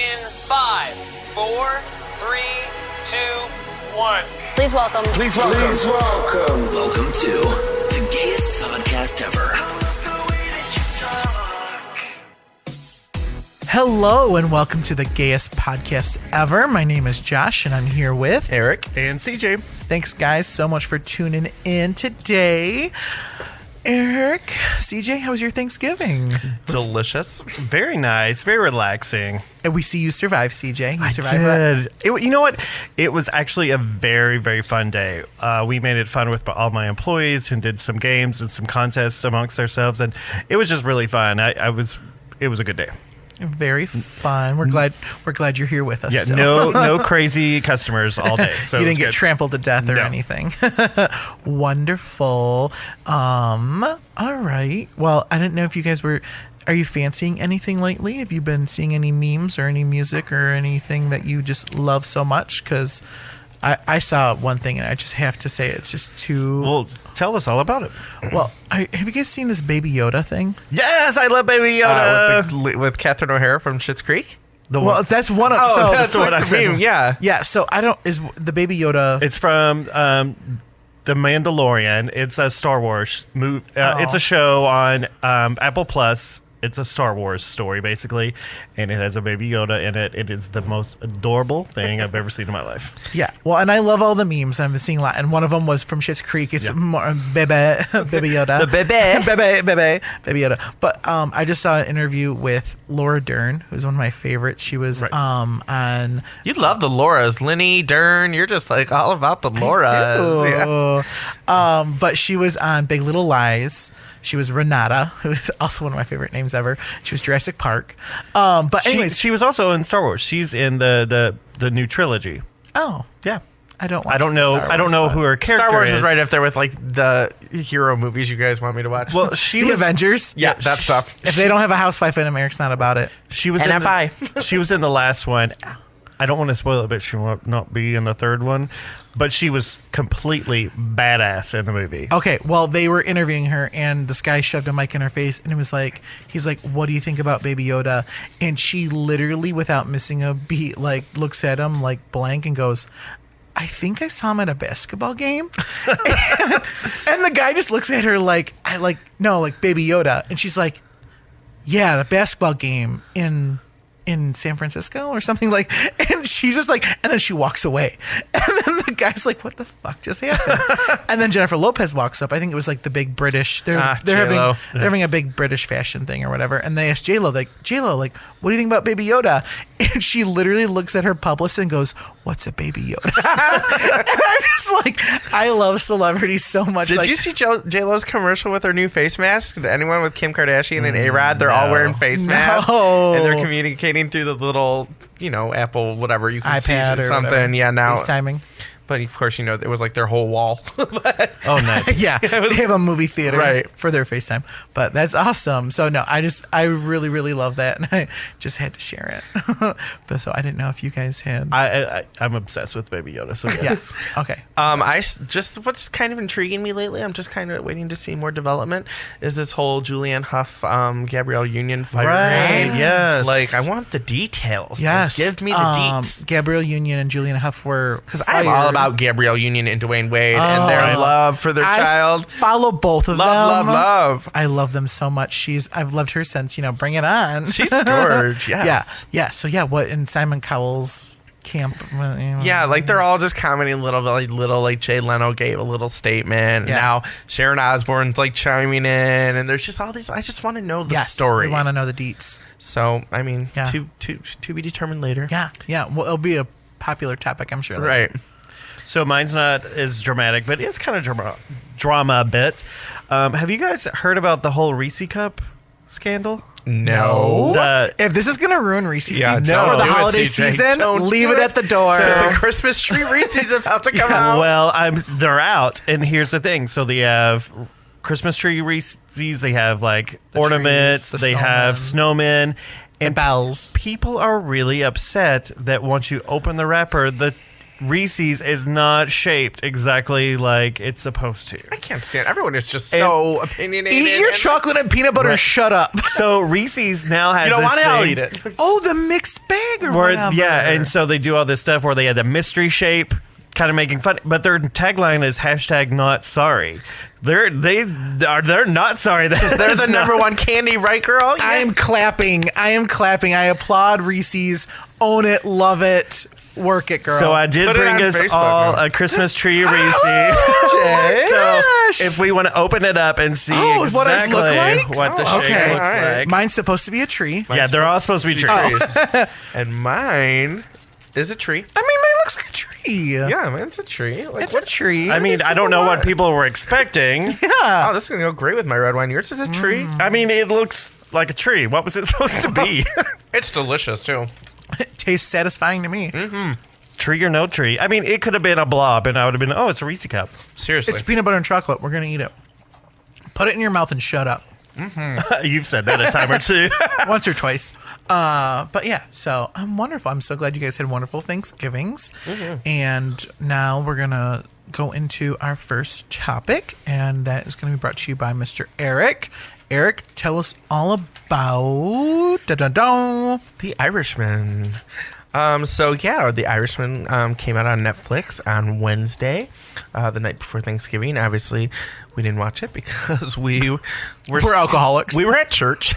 in 5, 4, 3, 2, 1. Please welcome. Welcome to the gayest podcast ever. Hello and welcome to the gayest podcast ever. My name is Josh and I'm here with Eric and CJ. Thanks guys so much for tuning in today. Eric, CJ, how was your Thanksgiving? Delicious. Very nice. Very relaxing. And we see you survive, CJ. You I survived. did. You know what? It was actually a very, very fun day. We made it fun with all my employees and did some games and some contests amongst ourselves. And it was just really fun. It was a good day. Very fun. We're glad you're here with us. Yeah, still. no crazy customers all day. So you didn't get trampled to death or anything. Wonderful. All right. Well, I didn't know if you guys are you fancying anything lately? Have you been seeing any memes or any music or anything that you just love so much? Because I saw one thing and I just have to say it's just too... Well, tell us all about it. Well, have you guys seen this Baby Yoda thing? Yes, I love Baby Yoda. With Catherine O'Hara from Schitt's Creek? That's one of... that's what I said. Yeah. Yeah, so is the Baby Yoda... It's from The Mandalorian. It's a Star Wars movie. It's a show on Apple Plus. It's a Star Wars story, basically, and it has a Baby Yoda in it. It is the most adorable thing I've ever seen in my life. Yeah, well, and I love all the memes. I've been seeing a lot, and one of them was from Schitt's Creek. It's more Baby Yoda. The Baby Yoda. But I just saw an interview with Laura Dern, who's one of my favorites. She was on... You love the Lauras. Lenny, Dern, you're just like all about the Lauras. Yeah. But she was on Big Little Lies. She was Renata, who is also one of my favorite names ever. She was Jurassic Park. But anyways, she was also in Star Wars. She's in the new trilogy. Oh, yeah. I don't know who her character is. Star Wars is right up there with like the hero movies you guys want me to watch. Well, she the was Avengers. Yeah, that stuff. If they don't have a housewife in them, Eric's not about it. She was NFI. She was in the last one. I don't want to spoil it, but she will not be in the third one. But she was completely badass in the movie. Okay, well, they were interviewing her, and this guy shoved a mic in her face, and it was like, he's like, "What do you think about Baby Yoda?" And she literally, without missing a beat, like looks at him like blank and goes, "I think I saw him at a basketball game." and the guy just looks at her like, "No, like Baby Yoda," and she's like, "Yeah, the basketball game in San Francisco or something," like, and she's just like, and then she walks away, and then the guy's like, "What the fuck just happened?" And then Jennifer Lopez walks up. I think it was like the big British. They're having a big British fashion thing or whatever, and they asked J-Lo, like, "What do you think about Baby Yoda?" And she literally looks at her publicist and goes, "What's a Baby Yoda?" And I'm just like, I love celebrities so much. Did you see J-Lo's commercial with her new face mask? Anyone with Kim Kardashian and A-Rod, they're all wearing face masks, and they're communicating through the little, Apple whatever you can iPad see or something. Whatever. Yeah, now FaceTiming. But of course, it was like their whole wall. Oh, nice. Yeah, they have a movie theater for for their FaceTime. But that's awesome. So no, I really, really love that, and I just had to share it. But so I didn't know if you guys had. I'm obsessed with Baby Yoda. So yes. Yeah. Okay. What's kind of intriguing me lately, I'm just kind of waiting to see more development, is this whole Julianne Hough, Gabrielle Union fight. Right. Yes. Like, I want the details. Yes. Like, give me the deets. Gabrielle Union and Julianne Hough were, because I'm all about Gabrielle Union and Dwayne Wade and their love for their child. Follow both of them. Love. I love them so much. I've loved her since Bring It On. She's gorgeous. Yes. Yeah. So yeah, what in Simon Cowell's camp? Yeah, like they're all just commenting little like Jay Leno gave a little statement. Yeah. And now Sharon Osbourne's like chiming in, and there's just all these. I just want to know the story. We want to know the deets. So I mean, to be determined later. Yeah. Well, it'll be a popular topic, I'm sure. Right. So mine's not as dramatic, but it's kind of drama a bit. Have you guys heard about the whole Reese Cup scandal? No. If this is going to ruin Reese for the holiday season, leave it at the door. The Christmas tree Reese's about to come out. Well, they're out, and here's the thing. So they have Christmas tree Reese's, they have like ornaments, trees, they have snowmen, and bells. People are really upset that once you open the wrapper, the Reese's is not shaped exactly like it's supposed to. I can't stand. Everyone is just so opinionated. Eat your chocolate and peanut butter. Shut up. So Reese's now has. You don't this want to thing. eat it. Oh, the mixed bag or and so they do all this stuff where they had the mystery shape, kind of making fun, but their tagline is #not sorry. They're not sorry. They're the number one candy, right, girl? Yeah. I am clapping. I applaud Reese's. Own it, love it, work it, girl. So I did bring us Facebook, all girl. a Christmas tree, Reese. So if we want to open it up and see exactly what the shape looks like. Mine's supposed to be a tree. Yeah, they're all supposed to be trees. And mine is a tree. I mean, mine looks like a tree. Yeah, mine's a tree. Like, It's a tree. I mean, I don't know what people were expecting. Oh, this is going to go great with my red wine. Yours is a tree. I mean, it looks like a tree. What was it supposed to be? It's delicious, too. It tastes satisfying to me. Tree or no tree? I mean, it could have been a blob, and I would have been, it's a Reese cup. Seriously. It's peanut butter and chocolate. We're going to eat it. Put it in your mouth and shut up. You've said that a time or two. Once or twice. But yeah, so I'm wonderful. I'm so glad you guys had wonderful Thanksgivings. And now we're going to go into our first topic, and that is going to be brought to you by Mr. Eric. Eric, tell us all about The Irishman. The Irishman came out on Netflix on Wednesday, the night before Thanksgiving. Obviously, we didn't watch it because we're alcoholics. We were at church.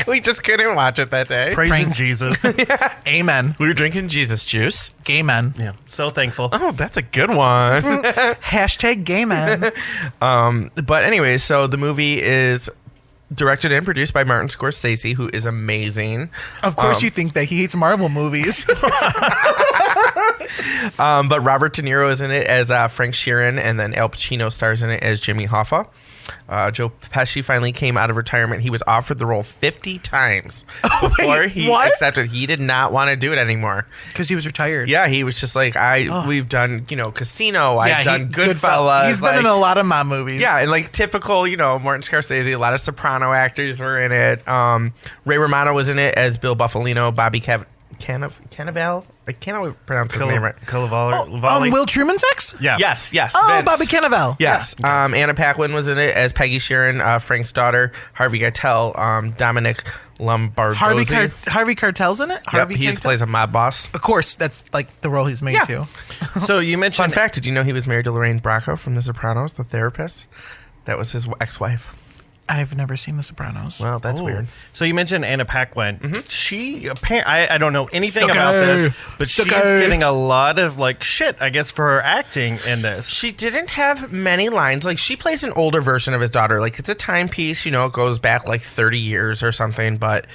We just couldn't watch it that day. Praising Jesus. Amen. We were drinking Jesus juice. Gaymen. Yeah, so thankful. Oh, that's a good one. #Gaymen. But anyway, so the movie is directed and produced by Martin Scorsese, who is amazing. Of course you think that he hates Marvel movies. But Robert De Niro is in it as Frank Sheeran, and then Al Pacino stars in it as Jimmy Hoffa. Joe Pesci finally came out of retirement. He was offered the role 50 times before he accepted. He did not want to do it anymore. Because he was retired. Yeah, he was just like, we've done, Casino. I've done Goodfellas. He's been in a lot of mob movies. Yeah, and like typical, Martin Scorsese, a lot of Soprano actors were in it. Ray Romano was in it as Bill Buffalino. Bobby Cannavale. I can't always pronounce his name right. Will Truman's ex? Yeah. Yes. Oh, Vince. Bobby Cannavale. Yes. Anna Paquin was in it as Peggy Sheeran, Frank's daughter. Harvey Keitel, Dominic Lombardozzi. Harvey Keitel's in it? Yep, he plays a mob boss. Of course, that's like the role he's made too. So you mentioned... Fun fact, did you know he was married to Lorraine Bracco from The Sopranos, the therapist? That was his ex-wife. I've never seen The Sopranos. Well, that's weird. So you mentioned Anna Paquin. She apparently, I don't know anything Sucker. about this, but Sucker. she's getting a lot of shit, I guess, for her acting in this. She didn't have many lines. Like, she plays an older version of his daughter. Like, it's a timepiece, it goes back 30 years or something. But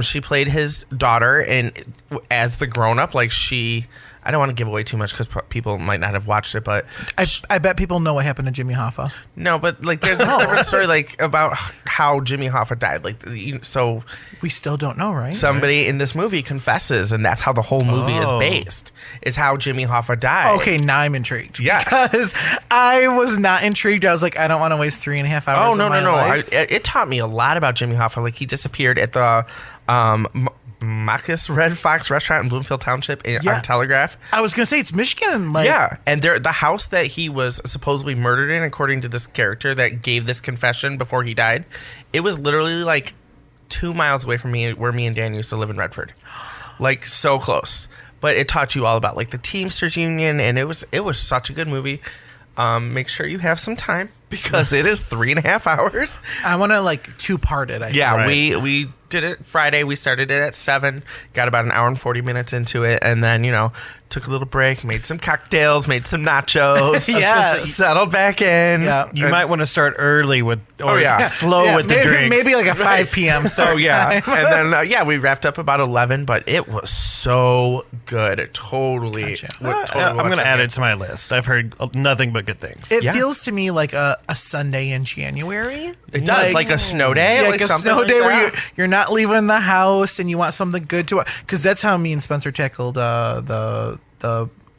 she played his daughter, and as the grown-up, I don't want to give away too much because people might not have watched it, but I bet people know what happened to Jimmy Hoffa. No, but there's a different story about how Jimmy Hoffa died. So we still don't know, right? Somebody in this movie confesses, and that's how the whole movie is based. Is how Jimmy Hoffa died. Okay, now I'm intrigued. Yes. Because I was not intrigued. I was like, I don't want to waste 3.5 hours. No. Life. It taught me a lot about Jimmy Hoffa. He disappeared at the Marcus Red Fox restaurant in Bloomfield Township on Telegraph. I was gonna say it's Michigan. And the house that he was supposedly murdered in, according to this character that gave this confession before he died, it was literally 2 miles away from me, where me and Dan used to live in Redford, so close. But it taught you all about the Teamsters Union, and it was such a good movie. Make sure you have some time because it is 3.5 hours. I want to two-part it. We did it Friday. We started it at 7, got about an hour and 40 minutes into it, and then took a little break, made some cocktails, made some nachos. Yes. Settled back in. Yeah. You might want to start early with slow with the maybe, drinks. Maybe a 5 p.m. start time. And then we wrapped up about 11, but it was so good. Totally. Gotcha. I'm going to add it to my list. I've heard nothing but good things. It feels to me like a Sunday in January. It does, like a snow day. Yeah, like a snow day where you're not leaving the house and you want something good to watch. Because that's how me and Spencer tackled the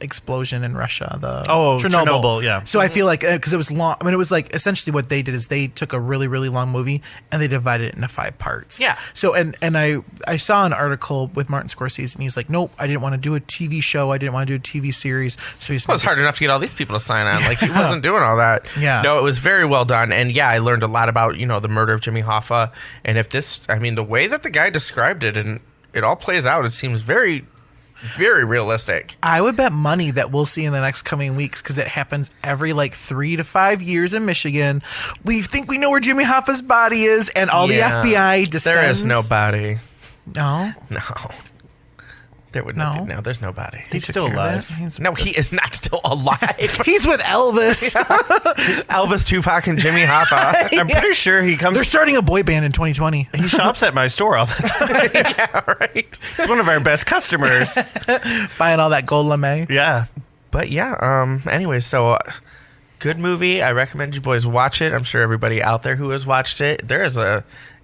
explosion in Russia, Chernobyl, yeah. So I feel like, because it was long, it was essentially what they did is they took a really, really long movie and they divided it into 5 parts. Yeah. So, and I saw an article with Martin Scorsese and he's like, nope, I didn't want to do a TV show. I didn't want to do a TV series. So he's it's hard enough to get all these people to sign on. He wasn't doing all that. Yeah. No, it was very well done. And I learned a lot about, the murder of Jimmy Hoffa. And the way that the guy described it, and it all plays out, it seems very very realistic. I would bet money that we'll see in the next coming weeks, because it happens every like 3 to 5 years in Michigan. We think we know where Jimmy Hoffa's body is, and all the FBI descends. There is no body. No. No. There would not be. No, there's nobody. He's still alive. No, he is not still alive. He's with Elvis. Elvis, Tupac, and Jimmy Hoffa. I'm pretty sure he comes. They're starting a boy band in 2020. He shops at my store all the time. Yeah, right. He's one of our best customers. Buying all that gold lame. Yeah. But yeah, anyway, so good movie. I recommend you boys watch it. I'm sure everybody out there who has watched it,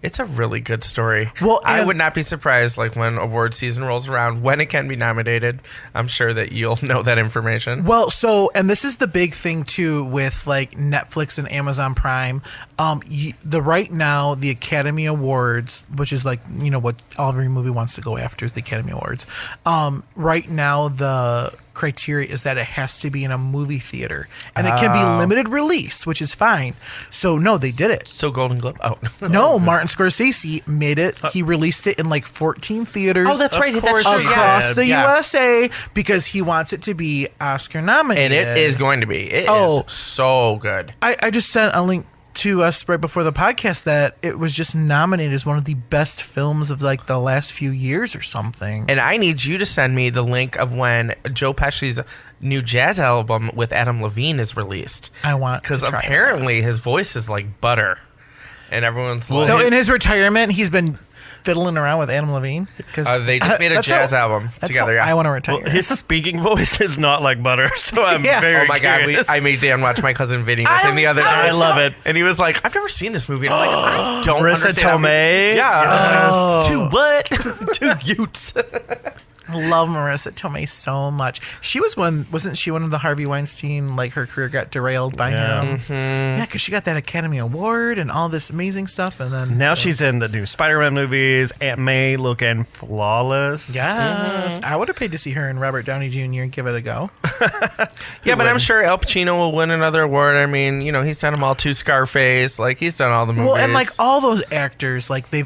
it's a really good story. Well, I would not be surprised, like, when award season rolls around, when it can be nominated. I'm sure that you'll know that information. Well, so, and this is the big thing too with like Netflix and Amazon Prime. Right now the Academy Awards, which is like, you know, what every movie wants to go after is the Academy Awards. Right now the criteria is that it has to be in a movie theater, and it can be limited release, which is fine. So no, they did it. So Golden Globe. Oh no, Martin Scorsese made it. He released it in like 14 theaters. Oh, that's right. That's true. Across the USA, because he wants it to be Oscar nominated, and it is going to be. It is so good. I just sent a link to us right before the podcast that it was just nominated as one of the best films of like the last few years or something. And I need you to send me the link of when Joe Pesci's new jazz album with Adam Levine is released. I want, because apparently his voice is like butter, and everyone's like, so in his retirement he's been fiddling around with Adam Levine, because they just made a jazz album together. Yeah. I want to retire. Well, his speaking voice is not like butter, so I'm very Oh my curious. God, I made Dan watch my cousin Vinny with him the other day. I love it. And he was like, I've never seen this movie. And I'm like, I don't Marissa understand. Tomei. Yeah. To what? To Utes. I love Marissa Tomei so much. Wasn't she one of the Harvey Weinstein, like her career got derailed by him? Mm-hmm. Yeah, because she got that Academy Award and all this amazing stuff, and then Now she's in the new Spider-Man movies. Aunt May looking flawless. yes, I would have paid to see her and Robert Downey Jr. give it a go. Yeah, but I'm sure Al Pacino will win another award. I mean, you know, he's done them all too. Scarface, like he's done all the movies. Well, and like all those actors, like they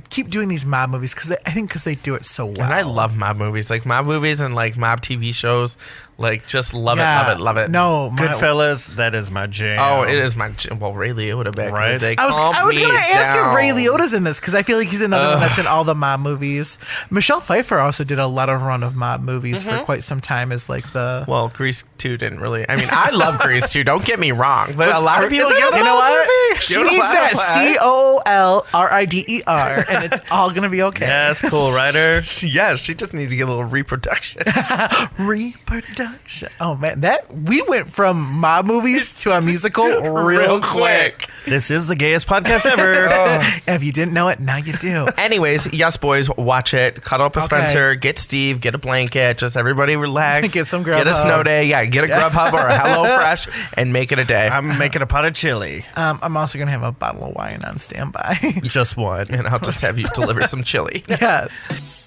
keep doing these mob movies because they do it so well. And I love mob movies, like mob movies and like mob TV shows. Like, just love it. No, Goodfellas, that is my jam. Oh, it is my well, Ray Liotta back in the day. I was going to ask if Ray Liotta's in this, because I feel like he's another one that's in all the mob movies. Michelle Pfeiffer also did a lot of run of mob movies for quite some time as like the... Well, Grease 2 didn't really... I mean, I love Grease 2, don't get me wrong, but a lot of people... You know what? She needs that COOLRIDER, and it's all going to be okay. Yes, cool writer. Yeah, she just needs to get a little reproduction. Reproduction. Oh man, we went from mob movies to a musical real quick. This is the gayest podcast ever. If you didn't know it, now you do. Anyways, yes, boys, watch it. Cuddle up with Spencer. Get Steve. Get a blanket. Just everybody relax. Get some Grubhub. Get a snow day. Yeah, get a Grubhub or a HelloFresh and make it a day. I'm making a pot of chili. I'm also gonna have a bottle of wine on standby. Just one. And I'll just have you deliver some chili. Yes.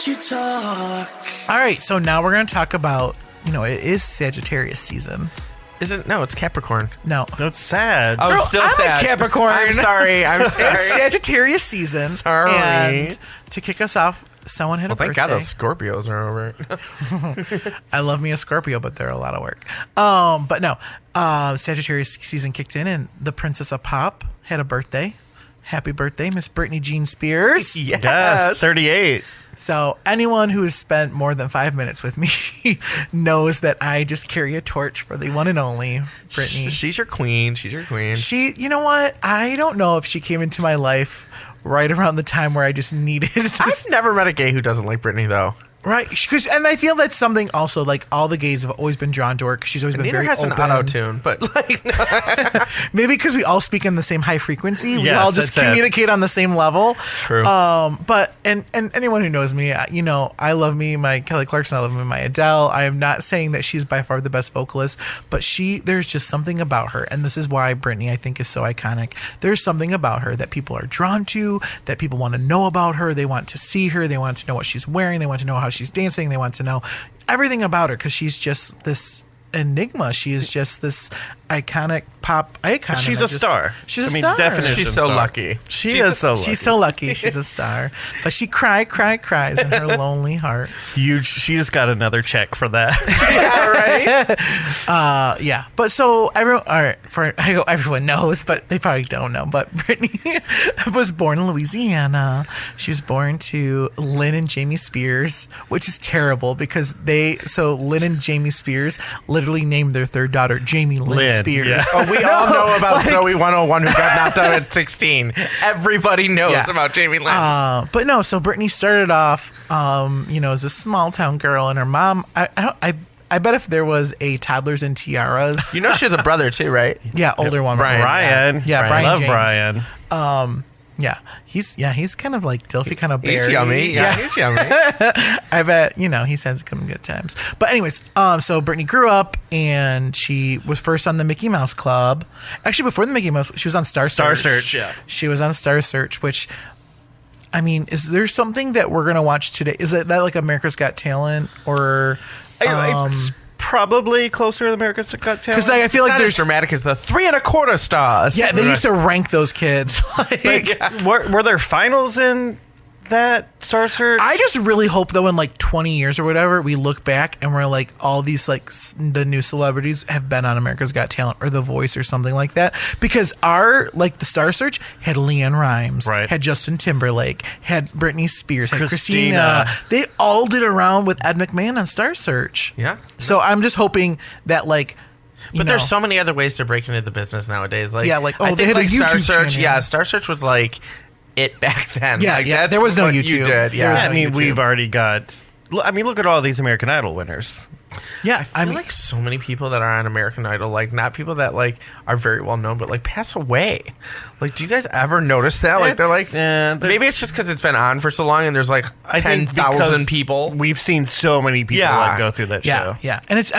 You talk. All right, so now we're going to talk about, it is Sagittarius season. Isn't? No, it's Capricorn. No. That's sad. Oh, it's still I'm sad. a Capricorn. I'm sorry. It's Sagittarius season. Sorry. And to kick us off, someone had a birthday. Thank God those Scorpios are over. I love me a Scorpio, but they're a lot of work. But no, Sagittarius season kicked in, and the Princess of Pop had a birthday. Happy birthday, Miss Britney Jean Spears. Yes, 38. So anyone who has spent more than 5 minutes with me knows that I just carry a torch for the one and only Britney. She's your queen. She, you know what? I don't know if she came into my life right around the time where I just needed this. I've never met a gay who doesn't like Britney, though. Right, and I feel that's something also, like, all the gays have always been drawn to her because she's always been Neither very has open. an auto-tune, but like... Maybe because we all speak in the same high frequency. We Yes, all just communicate on the same level. True. But anyone who knows me, I love me, my Kelly Clarkson, I love me, my Adele. I am not saying that she's by far the best vocalist, but there's just something about her, and this is why Britney, I think, is so iconic. There's something about her that people are drawn to, that people want to know about her. They want to see her. They want to know what she's wearing. They want to know how she's dancing. They want to know everything about her because she's just this enigma. She is just this iconic pop icon. She's a star. She's a I mean, star. definition She's so star. lucky. She is so lucky. She's so lucky. She's a star. But she cries in her lonely heart. Huge. She just got another check for that. Yeah, right. Yeah. But so everyone knows, but they probably don't know. But Britney was born in Louisiana. She was born to Lynn and Jamie Spears, which is terrible because Lynn and Jamie Spears literally named their third daughter Jamie Lynn Spears. yeah. Oh, we all know about Zoe 101 who got knocked out at 16. Everybody knows about Jamie Lynn. But no, so Britney started off, as a small town girl, and her mom. I bet if there was a Toddlers and Tiaras, You know she has a brother too, right? yeah, older one, Brian. Brian. Yeah, I Brian love James. Brian. he's kind of like Dilfy, kind of berry. He's yummy. Yeah, he's yummy. I bet he's had some good times. But anyways, so Britney grew up and she was first on the Mickey Mouse Club. Actually, before the Mickey Mouse, she was on Star Search. Yeah. She was on Star Search, which, I mean, is there something that we're gonna watch today? Is that like America's Got Talent or? It's probably closer to America's Got Talent. Because I feel like Not as there's dramatic as the 3.25 stars. yeah, they used to rank those kids. Were there finals in that Star Search? I just really hope though in like 20 years or whatever we look back and we're like all these like the new celebrities have been on America's Got Talent or The Voice or something like that, because our like the Star Search had Leanne Rimes, Right. had Justin Timberlake, had Britney Spears, had Christina. Christina. They all did a round with Ed McMahon on Star Search. Yeah. So I'm just hoping that like But there's so many other ways to break into the business nowadays. Like, Yeah, like, I they think had a like Star YouTube Search. channel. Yeah, Star Search was like it back then. Yeah, Like, yeah, that's there was no what YouTube. You did. There Yeah, was I no mean, YouTube. we've already got. I mean, look at all these American Idol winners. yeah, I feel like so many people that are on American Idol, like not people that like are very well known, but like pass away. Like, do you guys ever notice that? Like, they're like, maybe it's just because it's been on for so long, and there's like I think 10,000 because people. We've seen so many people Yeah. like go through that show. yeah, and it's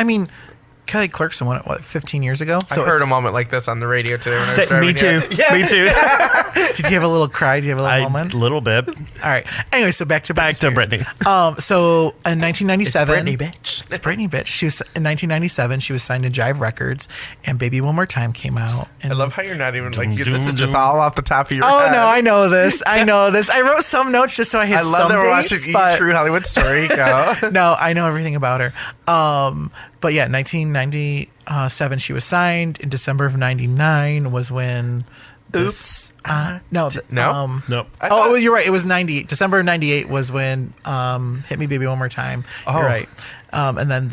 Kelly Clarkson won it 15 years ago. I heard a moment like this on the radio today. When I was Me driving too. here. Yeah. Me too. Did you have a little cry? Did you have a little moment? A little bit. All right. Anyway, so back to Britney. Britney. So in 1997, Britney, bitch. It's Britney, bitch. She was in 1997. She was signed to Jive Records, and Baby One More Time came out. And I love how you're not even like this is just all off the top of your Oh head. no, I know this. I wrote some notes just so I had I love some that we're dates, watching but True Hollywood Story. Go. no, I know everything about her. But yeah, 1997 she was signed. In December of '99 was when. Oops. No. No? Nope. Oh, you're right. It was 98. December of 98 was when Hit Me Baby One More Time. Oh. You're right. And then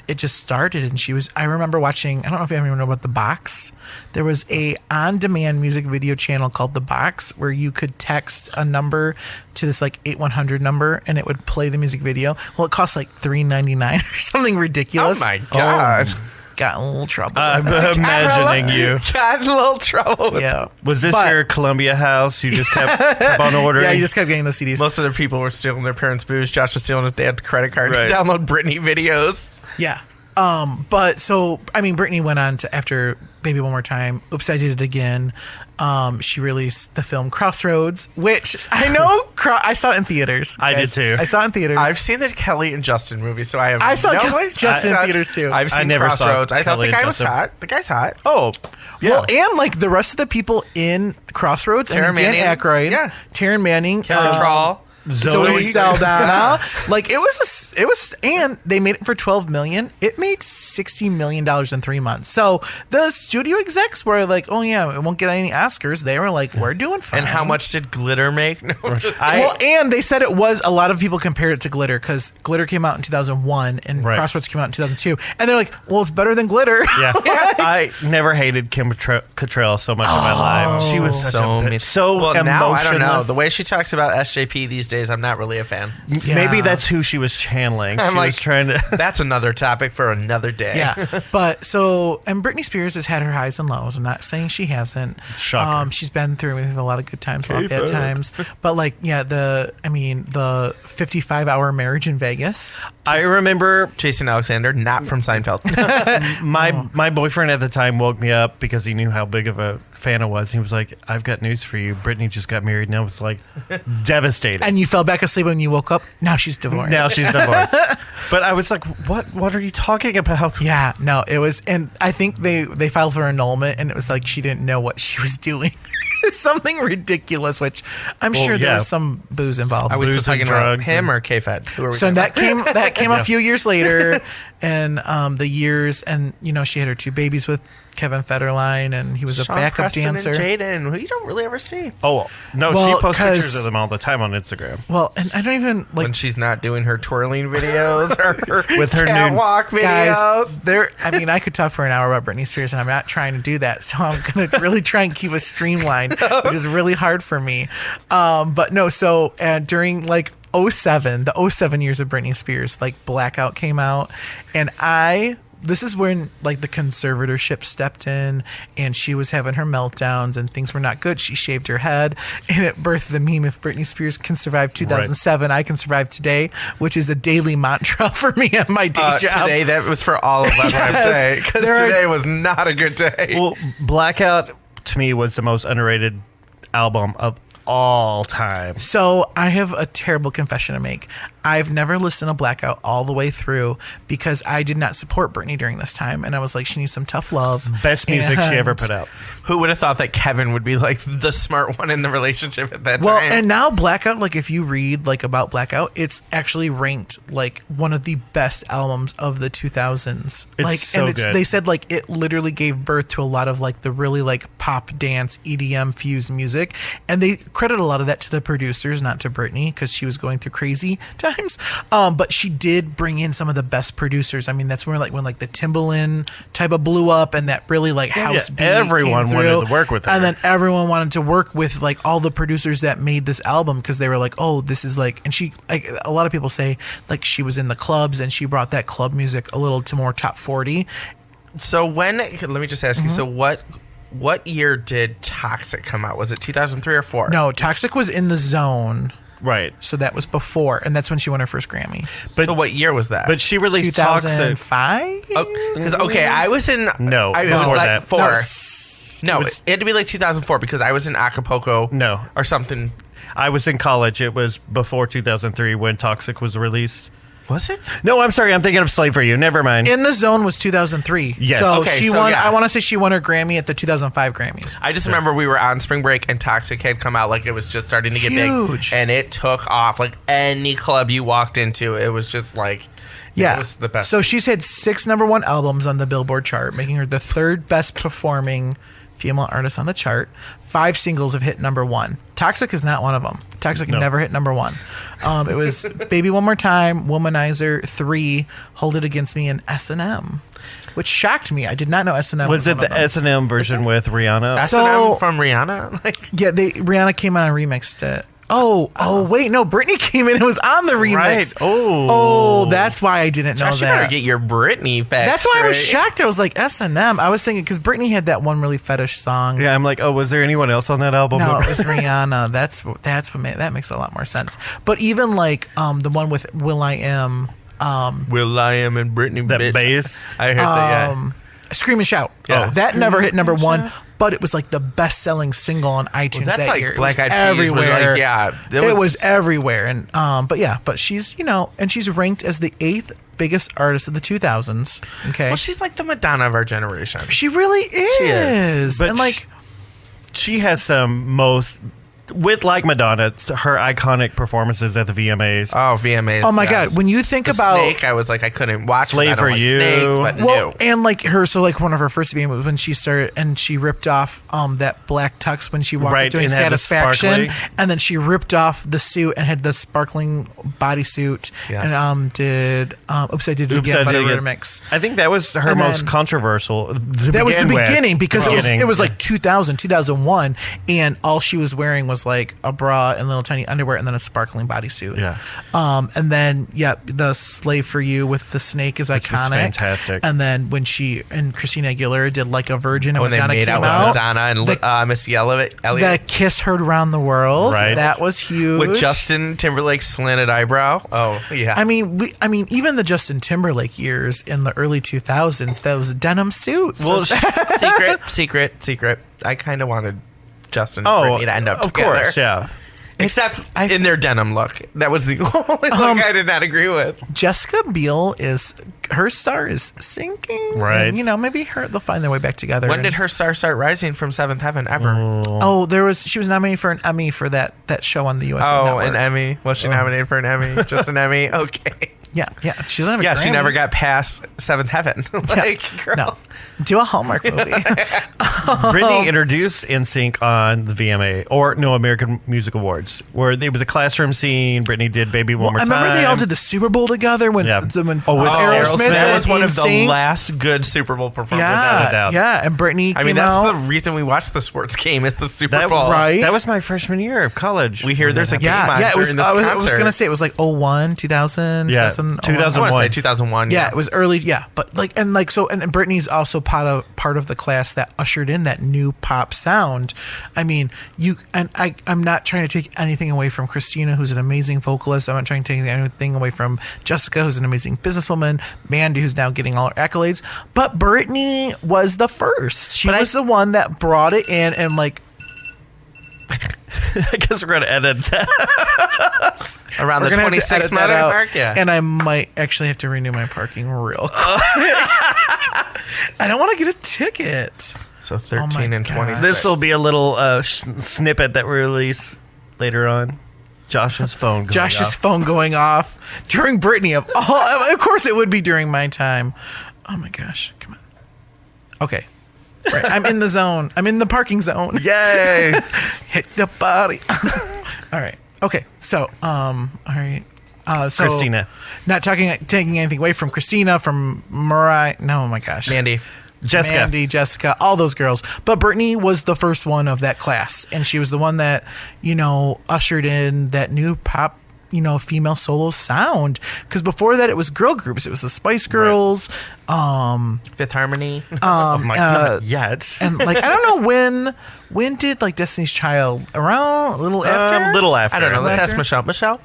it just started, and she was. I remember watching. I don't know if you ever know about The Box. There was a on-demand music video channel called The Box where you could text a number to this like 8100 number, and it would play the music video. Well, it cost like $3.99 or something Oh ridiculous. my god. Got in a little trouble. I'm imagining you. Got in a little trouble. with yeah. Was this But- your Columbia house? You just kept on ordering? Yeah, you just kept getting the CDs. Most of the people were stealing their parents' booze. Josh was stealing his dad's credit card Right. to download Britney videos. Yeah. But so, I mean, Britney went on to, after Baby One More Time, Oops, I Did It Again. She released the film Crossroads, which I know I saw it in theaters. I did too. I saw it in theaters. I've seen the Kelly and Justin movie, so I have. I saw no Justin in theaters too. I've seen never saw Crossroads. I thought Kelly the and guy was Justin. hot. The guy's hot. Oh, yeah. Well, and like the rest of the people in Crossroads, Taron Dan Manning. Aykroyd, Yeah. Taron Manning, Kevin Trawl. Zoe Saldana. Like it was, and they made it for $12 million. It made $60 million in 3 months. So the studio execs were like, "Oh yeah, it won't get any Oscars." They were like, "We're doing fine." And how much did Glitter make? No, just Well, and they said it was a lot of people compared it to Glitter because Glitter came out in 2001 and Right. Crossroads came out in 2002, and they're like, "Well, it's better than Glitter." Yeah. I never hated Kim Cattrall so much in my life. She was such well, now I don't know. emotionless. The way she talks about SJP these days, I'm not really a fan. Maybe Yeah. that's who she was channeling. I'm She like, was trying to. That's another topic for another day. Yeah, but so and Britney Spears has had her highs and lows. I'm not saying she hasn't. Shocker. She's been through a lot of good times, a lot of bad times. But like, yeah, the 55-hour marriage in Vegas. I remember Jason Alexander, not from Seinfeld. my boyfriend at the time woke me up because he knew how big of a fan I was. He was like, "I've got news for you. Britney just got married." And I was like, devastated. And you fell back asleep when you woke up. Now she's divorced. Now she's divorced. But I was like, "What are you talking about?" Yeah, no, it was, and I think they filed for annulment, and it was like she didn't know what she was doing. Something ridiculous, which I'm sure there was some booze involved. Are we still Booze and talking about drugs him or K-Fed? Who are we So talking that came a few years later, and the years, and she had her 2 babies with Kevin Federline, and he was a Sean backup Preston dancer. and Jaden, who you don't really ever see. Oh no, Well, she posts 'cause- pictures of them all the time on Instagram. Well, and I don't even like When she's not doing her twirling videos or her With her new- catwalk guys. videos. I could talk for an hour about Britney Spears, and I'm not trying to do that. So I'm gonna really try and keep it streamlined, which is really hard for me. But no, so during like '07, the '07 years of Britney Spears, like Blackout came out, and this is when like the conservatorship stepped in, and she was having her meltdowns and things were not good. She shaved her head, and it birthed the meme: if Britney Spears can survive 2007, I can survive today, which is a daily mantra for me at my day job. Today, that was for all of us today, because today was not a good day. Well, Blackout to me was the most underrated album of all time. So I have a terrible confession to make. I've never listened to Blackout all the way through because I did not support Britney during this time, and I was like, she needs some tough love. Best music she ever And- put out. Who would have thought that Kevin would be like the smart one in the relationship at that Well, time? and now Blackout, like if you read like about Blackout, it's actually ranked like one of the best albums of the 2000s. It's so good. They said like it literally gave birth to a lot of like the really like pop dance EDM fused music, and they credit a lot of that to the producers, not to Britney, because she was going through crazy times. But she did bring in some of the best producers. I mean, that's when the Timbaland type of blew up, and that really like house beat everyone came wanted through. to work with her. And then everyone wanted to work with like all the producers that made this album, because they were like, oh, this is like, and she, like a lot of people say like she was in the clubs and she brought that club music a little to more top 40. so let me just ask you, so what year did Toxic come out? Was it 2003 or 4? No, Toxic was in the Zone, Right. so that was before, and that's when she won her first Grammy. So what year was that? But she released Toxic. 2005. Because I was in No, it was before like that. 4. No, It was- it had to be like 2004 because I was in Acapulco. No. or something. I was in college. It was before 2003 when Toxic was released. Was it? No, I'm sorry. I'm thinking of Slave for You. Never mind. In the Zone was 2003. Yes. So Okay, she so won. yeah. I want to say she won her Grammy at the 2005 Grammys. I just remember we were on spring break and Toxic had come out, like it was just starting to get Huge. big, and it took off. Like any club you walked into, it was just like, Yeah, it was the best. So she's had 6 #1 albums on the Billboard chart, making her the 3rd best performing female artist on the chart. 5 singles have hit #1. Toxic is not one of them. Toxic No. never hit #1. It was Baby One More Time, Womanizer, 3, Hold It Against Me, and S&M, which shocked me. I did not know S&M was it one of the them. S&M version with Rihanna? S&M so- from Rihanna. Like, Yeah, Rihanna came on and remixed it. Oh, wait, no, Britney came in and was on the remix. Right. Oh, that's why I didn't know Josh, you better that. get your Britney facts. That's why I was straight. shocked. I was like, S&M. I was thinking, because Britney had that one really fetish song. Yeah, I'm like, oh, was there anyone else on that album? No, it was Rihanna. That's that makes a lot more sense. But even like the one with Will I Am, Will I Am and Britney. that bitch. bass. I heard that. Yeah. Scream and Shout. Yeah. That never hit #1, but it was like the best-selling single on iTunes That's that like year. Black It was Eyed Peas was everywhere. like, yeah, It was everywhere. And but she's and she's ranked as the 8th biggest artist of the 2000s. Okay, Well, she's like the Madonna of our generation. she really is. But And like. She has some with like Madonna, it's her iconic performances at the VMAs. Oh, VMAs. Oh my yes. God! When you think The about Snake, I was like, I couldn't watch Slave it. I don't for like You. snakes, but well, no. and like her, so like one of her first VMAs was when she started and she ripped off that black tux when she walked Right, up doing and had the Satisfaction, sparkly. and then she ripped off the suit and had the sparkling bodysuit, Yes. and did Oops, I Did It Oops, Again I by Did the It Again. remix. I think that was her And most then- controversial. That was the beginning because it was like 2000, 2001, and all she was wearing was was like a bra and little tiny underwear and then a sparkling bodysuit. Yeah. And then the Slave for You with the snake is Which was iconic. fantastic. And then when she and Christina Aguilera did Like a Virgin and When when they Donna made came out with out, Madonna and Missy Elliott. the Kiss Heard Around the World. Right. That was huge. With Justin Timberlake's slanted eyebrow. Oh, yeah. I mean, even the Justin Timberlake years in the early 2000s, those denim suits. Well, secret. I kind of wanted Justin and oh, Britney to end up of together. course, yeah. Except in their denim look. That was the only look I did not agree with. Jessica Biel her star is sinking. Right. And, maybe they'll find their way back together. When did her star start rising from Seventh Heaven ever? She was nominated for an Emmy for that show on the USA Network. An Emmy. Was she nominated for an Emmy? Just an Emmy? Okay. Yeah. She doesn't have a Yeah, she Grammy. never got past Seventh Heaven. Girl. No. Do a Hallmark movie. Britney introduced NSYNC on the VMA American Music Awards, where it was a classroom scene. Britney did "Baby One More I Time." remember they all did the Super Bowl together with Aerosmith. That was one of the NSYNC. last good Super Bowl performances. Without a doubt. Yeah, and Britney I mean, came that's out. the reason we watch the sports game is the Super That, Bowl. Right. That was my freshman year of college. We hear there's a game on it was. during this I concert. was gonna say it was like 01, 2000, Yeah, 2001. 2001. I want to say 2001. Yeah, it was early. Yeah, but and Britney's also part of the class that ushered in that new pop sound. I mean, I'm not trying to take anything away from Christina, who's an amazing vocalist. I'm not trying to take anything away from Jessica, who's an amazing businesswoman. Mandy, who's now getting all her accolades. But Britney was the first. She was the one that brought it in and like. I guess we're gonna edit that. Around the We're gonna have to 26 edit that minute out, mark. Yeah. and I might actually have to renew my parking real quick. I don't want to get a ticket. So 13 and God. 26. This will be a little snippet that we release later on. Josh's phone going off During Britney. Of course, it would be during my time. Oh my gosh! Come on. Okay. Right. I'm in the zone. I'm in the parking zone. Yay! Hit the body. All right. Okay. So, all right. So Christina. Not taking anything away from Christina, from Mariah. No, oh my gosh. Mandy. Jessica, all those girls. But Britney was the first one of that class. And she was the one that, ushered in that new pop, female solo sound. Because before that, it was girl groups. It was the Spice Girls. Fifth Harmony. Not yet. And I don't know when did Destiny's Child around a little after? Little after. I don't know. Let's After? ask Michelle.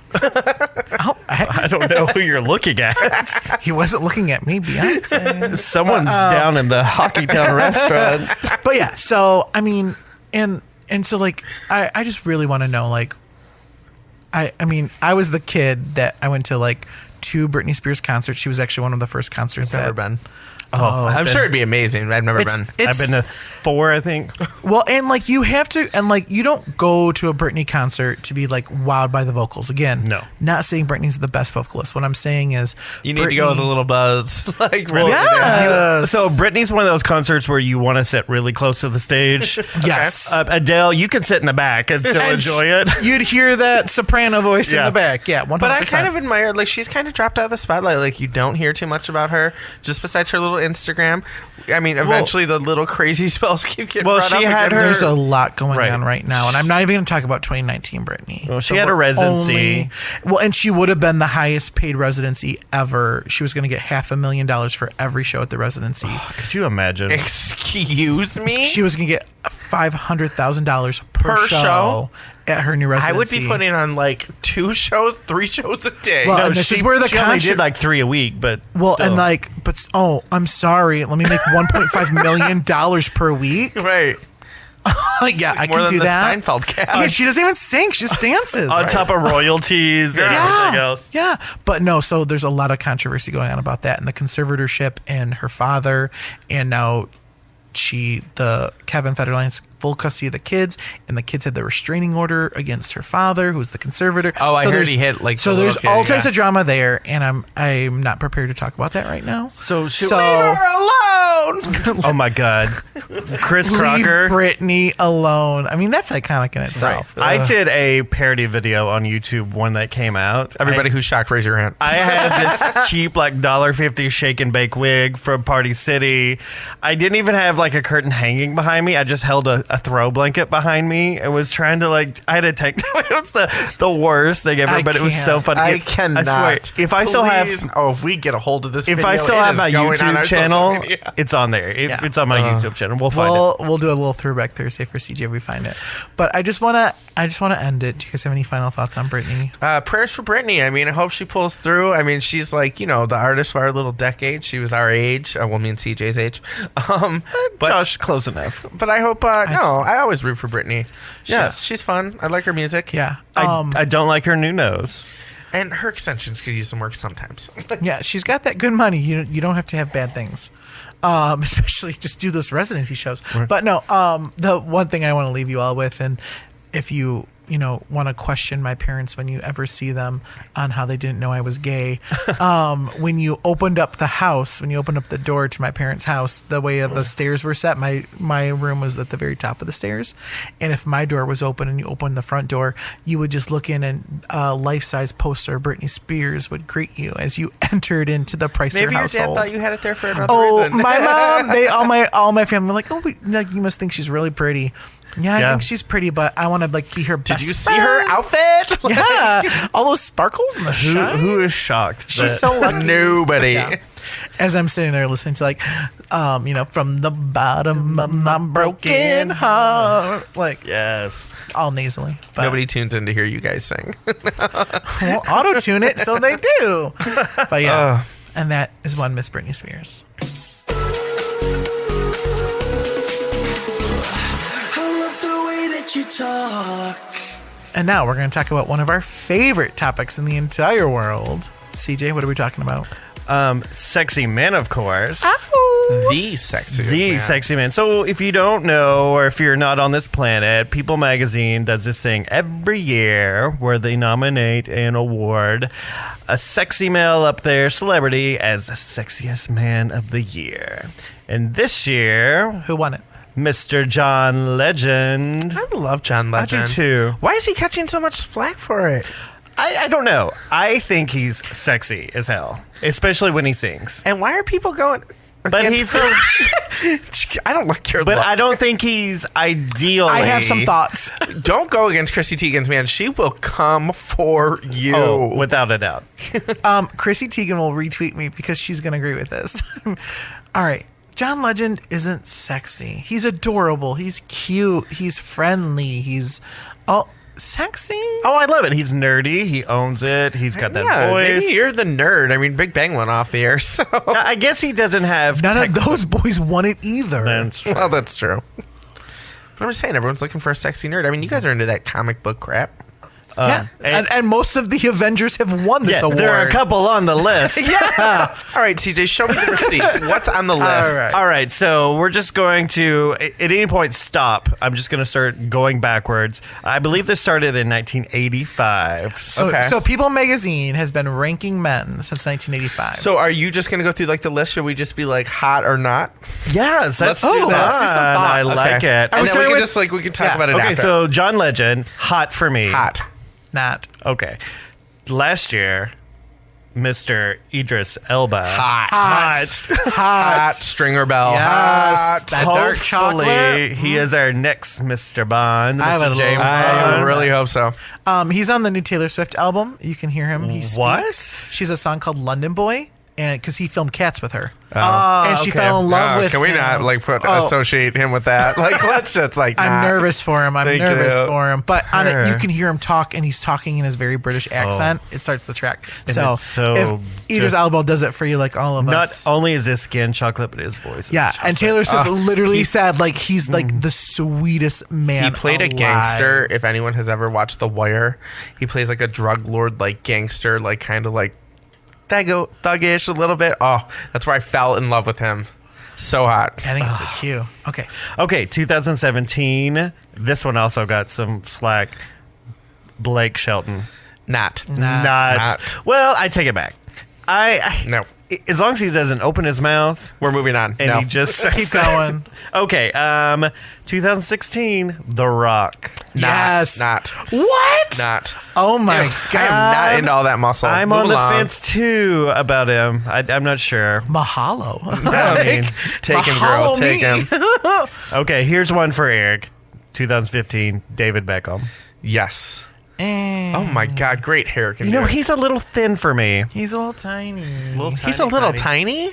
Oh, I don't know who you're looking at. he wasn't looking at me, Beyonce. Someone's down in the Hockey Town restaurant. But yeah, so I mean, and so I just really want to know I mean, I was the kid that I went to two Britney Spears concerts. She was actually one of the first concerts Never that been. Oh, I'm sure it'd be amazing. I've never been. I've been to 4, I think. Well, and you have to, and you don't go to a Britney concert to be wowed by the vocals. Again, No. Not saying Britney's the best vocalist. What I'm saying is You need to go with a little buzz. Yes. So Britney's one of those concerts where you want to sit really close to the stage. Yes. Adele, you can sit in the back and still enjoy it. You'd hear that soprano voice in Yeah. the back. Yeah, 100%. But I kind of admire, she's kind of dropped out of the spotlight. You don't hear too much about her, just besides her little Instagram. I mean, eventually the little crazy spells keep getting brought she up had again. her- There's a lot going Right. on right now, and I'm not even going to talk about 2019 Britney. Well, she had a residency. And she would have been the highest paid residency ever. She was going to get $500,000 for every show at the residency. Could you imagine? Excuse me? She was going to get $500,000 per Per show show? at her new residency. I would be putting on 2 shows, 3 shows a day. Well, No, and this she, is where the she only concert- did 3 a week, but Well, still. and I'm sorry. Let me make $1.5 million per week. right. Yeah, I More can than do the that. Seinfeld cast. Yeah, she doesn't even sing. She just dances. on top of royalties and everything else. Yeah, but no. So there's a lot of controversy going on about that and the conservatorship and her father, and now Kevin Federline's full custody of the kids, and the kids had the restraining order against her father, who's the conservator. Oh, I heard there's- he hit, So the there's little kid, all types yeah. of drama there, and I'm not prepared to talk about that right now. So Leave her alone! alone. Oh my God, Chris Leave Crocker. Britney alone. I mean, that's iconic in itself. I did a parody video on YouTube when that came out. Everybody who's shocked, raise your hand. I had this cheap like $1.50 shake and bake wig from Party City. I didn't even have like a curtain hanging behind me. I just held a throw blanket behind me and was trying to like, I had a tank top. It was the worst thing ever, but it was so funny. I cannot. I swear, if I still have, if we get a hold of this if video, I still it have is my going on YouTube our social channel, media. it's on there. It's on my YouTube channel. We'll find it. We'll do a little throwback Thursday for CJ if we find it. But I just wanna end it. Do you guys have any final thoughts on Britney? Prayers for Britney. I mean, I hope she pulls through. I mean, she's like, the artist for our little decade. She was our age. Well, me and CJ's age. But Josh, close enough. But I hope. I always root for Britney. She's fun. I like her music. Yeah. I don't like her new nose. And her extensions could use some work sometimes. Yeah, she's got that good money. You don't have to have bad things. Especially just do those residency shows. Right. But no, the one thing I want to leave you all with, and if you want to question my parents when you ever see them on how they didn't know I was gay, when you opened up the house, when you opened up the door to my parents' house, the way the stairs were set, my room was at the very top of the stairs, and if my door was open and you opened the front door, you would just look in and a life-size poster of Britney Spears would greet you as you entered into the Pricer Maybe household. your dad thought you had it there for another reason. My mom, all my family were like, you must think she's really pretty. Yeah, I think she's pretty, but I want to be her best Did you friend. see her outfit? Yeah, all those sparkles and the shine. Who is shocked? She's so lucky. Nobody. Yeah. As I'm sitting there listening to from the bottom of my broken heart, yes, all nasally. But Nobody tunes in to hear you guys sing. well, auto tune it, so they do. But yeah, and that is one Miss Britney Spears. You talk. And now we're going to talk about one of our favorite topics in the entire world. CJ, what are we talking about? Sexy men, of course. The sexy man. So if you don't know, or if you're not on this planet, People Magazine does this thing every year where they nominate and award a sexy male up there, celebrity, as the sexiest man of the year. And this year, Who won it? Mr. John Legend. I love John Legend. I do too. Why is he catching so much flack for it? I don't know. I think he's sexy as hell, especially when he sings. And why are people going? But he's. I don't like your. But look. I don't think he's ideally. I have some thoughts. Don't go against Chrissy Teigen's man. She will come for you. Oh, without a doubt. Chrissy Teigen will retweet me because she's going to agree with this. All right. John Legend isn't sexy. He's adorable. He's cute. He's friendly. He's sexy. Oh, I love it. He's nerdy. He owns it. He's got that voice. Maybe you're the nerd. I mean, Big Bang went off the air, so I guess he doesn't have. None of those boys want it either. That's true. well, that's true. But I'm just saying, everyone's looking for a sexy nerd. I mean, you guys are into that comic book crap. Yeah, and most of the Avengers have won this award. There are a couple on the list. Yeah. All right, CJ, show me the receipts. What's on the list? All right, so we're just going to, at any point, stop. I'm just going to start going backwards. I believe this started in 1985. So People Magazine has been ranking men since 1985. So are you just going to go through the list? Should we just be hot or not? Yes, let's do that. Let's do some I thoughts. like it. And then we can talk about it Okay, after. so John Legend, hot for me. Hot. Not. Okay. Last year, Mr. Idris Elba. Hot. Stringer bell. Yes, that dark chocolate. Hopefully, he is our next Mr. Bond. I have Mr. a James I Bond. really hope so. He's on the new Taylor Swift album. You can hear him. He speaks. What? She's a song called London Boy, and because he filmed Cats with her. And she fell in love with Can we him. not associate him with that? Let's just I'm nervous for him. Thank you. But on it, you can hear him talk, and he's talking in his very British accent. It starts the track. So, it's so if Idris Elba does it for you, like all of Not us. only is his skin chocolate, but his voice is Yeah, chocolate. and Taylor Swift literally said he's the sweetest man. He played a alive. gangster. If anyone has ever watched The Wire, he plays a drug lord, gangster, kind of thuggish a little bit. Oh, that's where I fell in love with him. So hot. I think it's the cue. Okay. Okay, 2017. This one also got some slack. Blake Shelton. Not. Not. Well, I take it back. No. as long as he doesn't open his mouth We're moving on. and no. he just says Keep that. going. Okay, 2016, The Rock. Yes. Not. What? Not. Oh my god. I am not into all that muscle. I'm Move on the along. fence too about him. I'm not sure. Mahalo. I mean, Take him, girl. Mahalo Take me. him. okay, here's one for Eric. 2015, David Beckham. Yes. Eh, Oh my God, great hair. Can You know, do it. he's a little thin for me. he's a little tiny. He's a little tiny.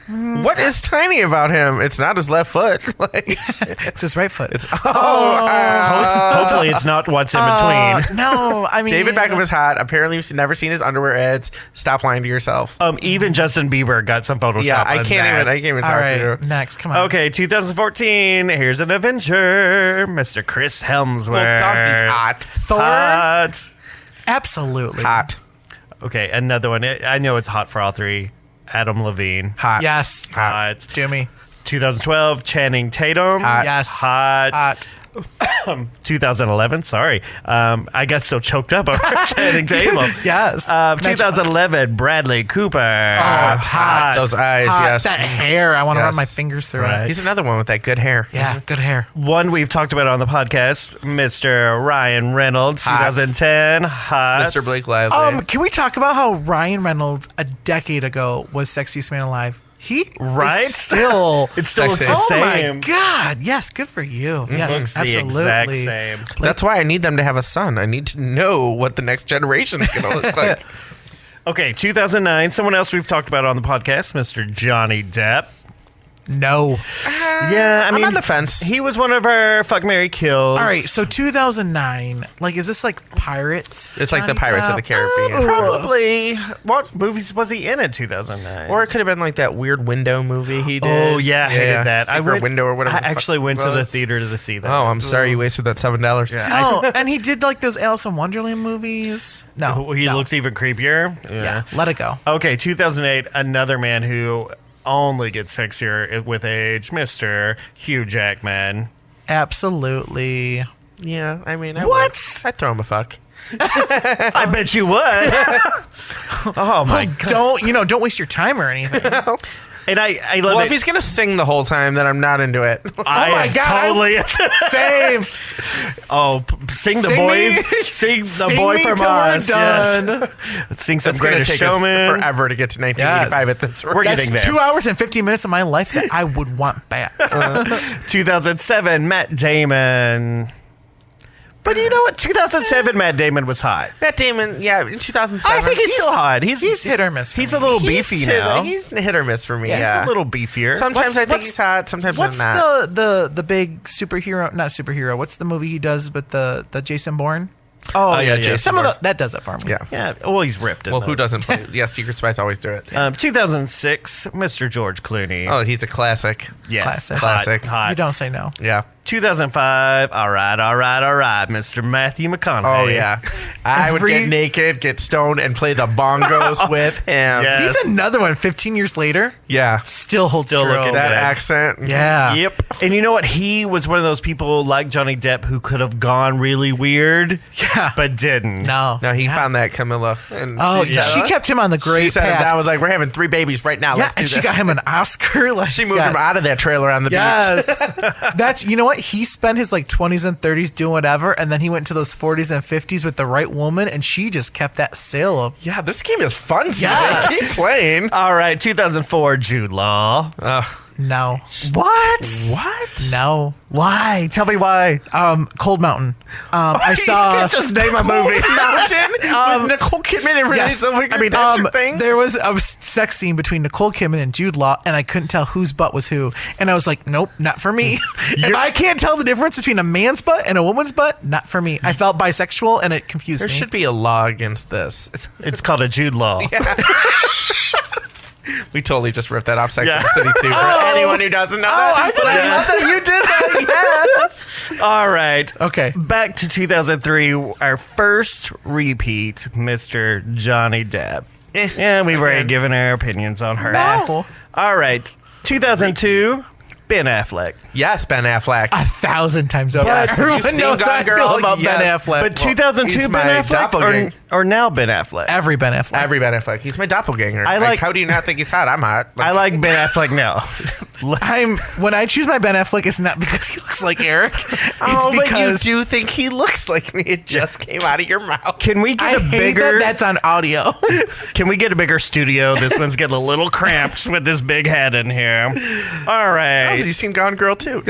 What is tiny about him? It's not his left foot. Like, It's his right foot. Hopefully, it's not what's in between. No, I mean David Beckham is hot. Apparently, you've never seen his underwear ads. Stop lying to yourself. Even Justin Bieber got some Photoshop. Yeah, I on can't that. even All talk right, to you. next, come on. Okay, 2014. Here's an Avenger, Mr. Chris Hemsworth. Well, God, he's hot. Thor. Hot. Absolutely. Hot. Okay, another one. I know it's hot for all three. Adam Levine. Hot. Yes. Hot. Do me. 2012, Channing Tatum. Hot. Yes. Hot. Hot. 2011, sorry. I got so choked up over Channing Tatum. Yes. 2011, Bradley Cooper. hot. Those eyes, Hot. yes. That hair. I want to Yes. run my fingers through Right. it. He's another one with that good hair. Yeah, good hair. One we've talked about on the podcast, Mr. Ryan Reynolds, Hot. 2010. Hot. Mr. Blake Lively. Can we talk about how Ryan Reynolds a decade ago was sexiest man alive? He Right? is still. It still looks Sexy. the Oh same. my God! Yes, good for you. Yes, Looks the absolutely. exact same. That's why I need them to have a son. I need to know what the next generation is going to look like. Okay, 2009. Someone else we've talked about on the podcast, Mr. Johnny Depp. No. Yeah, I mean, I'm on the fence. he was one of our fuck, marry, kills. All right, so 2009. Like, is this like Pirates? It's like the Johnny Pirates of the Depp? Caribbean. Probably. What movies was he in 2009? Or it could have been like that weird window movie he did. Oh yeah, I hated that. Secret window or whatever. I the fuck actually went it to the was. theater to see that. Oh, I'm sorry you wasted that $7. Yeah. No, and he did like those Alice in Wonderland movies. No, He no. looks even creepier. Yeah, let it go. Okay, 2008. Another man who only gets sexier with age, Mr. Hugh Jackman. Absolutely. Yeah, I mean, What? I'd throw him a fuck. I bet you would. Oh my god! Don't waste your time or anything. And I love Well, it. if he's going to sing the whole time, then I'm not into it. I my am God, totally Same. sing the Sing boy, me- sing the sing boy me from till we're us. done. Yes. Sing some It's going to Greatest take us Showman. forever to get to 1985 Yes. at this rate. We're That's getting there. 2 hours and 15 minutes of my life that I would want back. 2007, Matt Damon. But you know what? 2007, Matt Damon was hot. Matt Damon, yeah, in 2007. I think he's still hot. He's hit or miss. for He's me. a little beefy now. He's hit or miss for me. Yeah, Yeah, he's a little beefier. Sometimes I think what's- he's hot. Sometimes What's I'm not. the big superhero? Not superhero. What's the movie he does with the Jason Bourne? Oh, yeah, Jason Some of Bourne. that does it for me. Yeah. Yeah, well, he's ripped. In Well, who those. doesn't play? Yeah, Secret Spies always do it. 2006, Mr. George Clooney. Oh, he's a classic. yes, classic. Classic. Hot. You don't say no. Yeah. 2005, all right, Mr. Matthew McConaughey. Oh, yeah. I would Every- get naked, get stoned, and play the bongos with him. Yeah. He's another one. 15 years later, Yeah. still holds Still true. looking That good. accent. Yeah. Yep. And you know what? He was one of those people like Johnny Depp who could have gone really weird, Yeah. but didn't. No. No, he Yeah. found that Camilla. And Oh, she yeah. said, She kept him on the great She said path. that was like, we're having 3 babies right now. Yeah, Let's do and she this. got him an Oscar. Like, She moved yes. him out of that trailer on the beach. Yes. That's, you know what? He spent his like 20s and 30s doing whatever, and then he went to those 40s and 50s with the right woman, and she just kept that sail up. Yeah, this game is fun. Yes. Keep playing. All right, 2004, Jude Law. No. What? What? No. Why? Tell me why. Cold Mountain. I saw. You can't just name a movie. Mountain with Nicole Kidman and Renee Yes. Zellweger. I mean, that's your thing. there was a sex scene between Nicole Kidman and Jude Law, and I couldn't tell whose butt was who. And I was like, nope, not for me. If I can't tell the difference between a man's butt and a woman's butt, not for me. I felt bisexual, and it confused There me. should be a law against this. It's called a Jude Law. We totally just ripped that off Sex Yeah. and the City too. For anyone who doesn't know that. I didn't I love that you did that. Yes. All right. Okay. Back to 2003, our first repeat, Mr. Johnny Depp. Yeah, we've already given our opinions on her. No. All right. 2002, Ben Affleck. Yes, Ben Affleck. 1,000 times over. Yes, have you Everyone seen knows how I Gone Girl? feel about Ben Yeah. Affleck. But 2002 he's my Ben Affleck doppelganger. or now Ben Affleck? Every Ben Affleck. Every Ben Affleck. He's my doppelganger. I like- how do you not think he's hot? I'm hot. I like Ben Affleck now. When I choose my Ben Affleck, it's not because he looks like Eric. It's Oh, but you because do think he looks like me. It just came out of your mouth. Can we get I a hate bigger? that that's on audio. Can we get a bigger studio? This one's getting a little cramped with this big head in here. All Oh, right. so you've seen Gone Girl too.